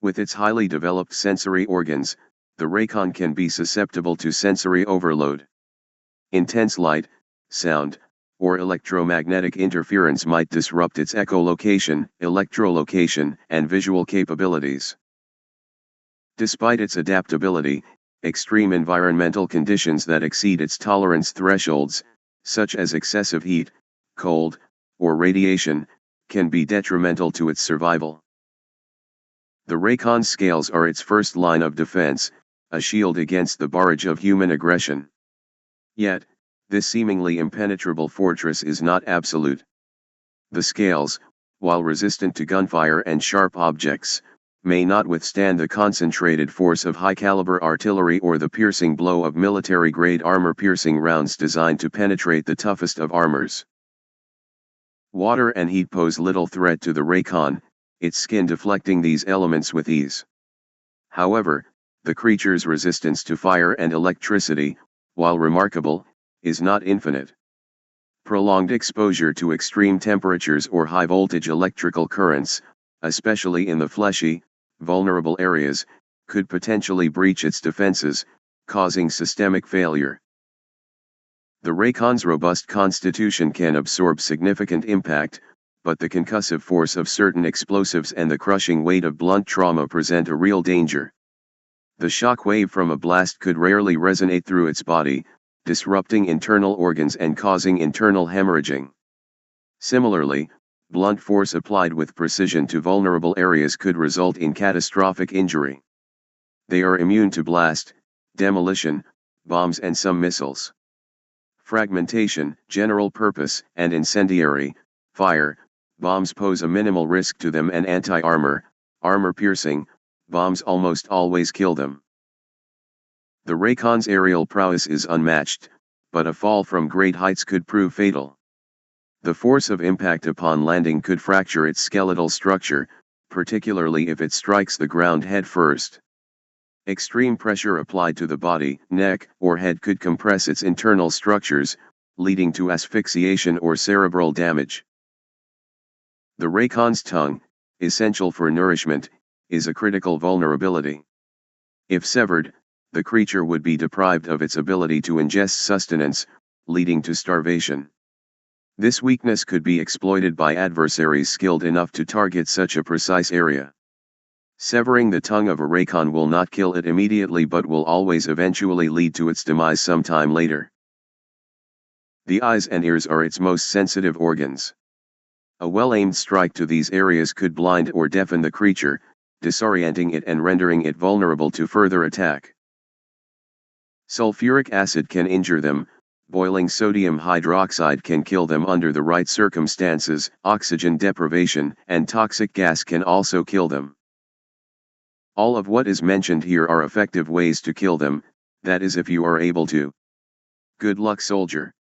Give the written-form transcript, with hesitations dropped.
With its highly developed sensory organs, the Raycon can be susceptible to sensory overload. Intense light, sound, or electromagnetic interference might disrupt its echolocation, electrolocation, and visual capabilities. Despite its adaptability, extreme environmental conditions that exceed its tolerance thresholds, such as excessive heat, cold, or radiation, can be detrimental to its survival. The Raycon's scales are its first line of defense, a shield against the barrage of human aggression. Yet, this seemingly impenetrable fortress is not absolute. The scales, while resistant to gunfire and sharp objects, may not withstand the concentrated force of high-caliber artillery or the piercing blow of military-grade armor-piercing rounds designed to penetrate the toughest of armors. Water and heat pose little threat to the Raycon, its skin deflecting these elements with ease. However, the creature's resistance to fire and electricity, while remarkable, is not infinite. Prolonged exposure to extreme temperatures or high-voltage electrical currents, especially in the fleshy, vulnerable areas, could potentially breach its defenses, causing systemic failure. The Raycon's robust constitution can absorb significant impact, but the concussive force of certain explosives and the crushing weight of blunt trauma present a real danger. The shock wave from a blast could rarely resonate through its body, disrupting internal organs and causing internal hemorrhaging. Similarly, blunt force applied with precision to vulnerable areas could result in catastrophic injury. They are immune to blast, demolition, bombs and some missiles. Fragmentation, general purpose, and incendiary, fire, bombs pose a minimal risk to them, and anti-armor, armor-piercing, bombs almost always kill them. The Raycon's aerial prowess is unmatched, but a fall from great heights could prove fatal. The force of impact upon landing could fracture its skeletal structure, particularly if it strikes the ground head first. Extreme pressure applied to the body, neck, or head could compress its internal structures, leading to asphyxiation or cerebral damage. The Raycon's tongue, essential for nourishment, is a critical vulnerability. If severed, the creature would be deprived of its ability to ingest sustenance, leading to starvation. This weakness could be exploited by adversaries skilled enough to target such a precise area. Severing the tongue of a Raycon will not kill it immediately but will always eventually lead to its demise sometime later. The eyes and ears are its most sensitive organs. A well-aimed strike to these areas could blind or deafen the creature, disorienting it and rendering it vulnerable to further attack. Sulfuric acid can injure them, boiling sodium hydroxide can kill them under the right circumstances, oxygen deprivation and toxic gas can also kill them. All of what is mentioned here are effective ways to kill them, that is if you are able to. Good luck, soldier.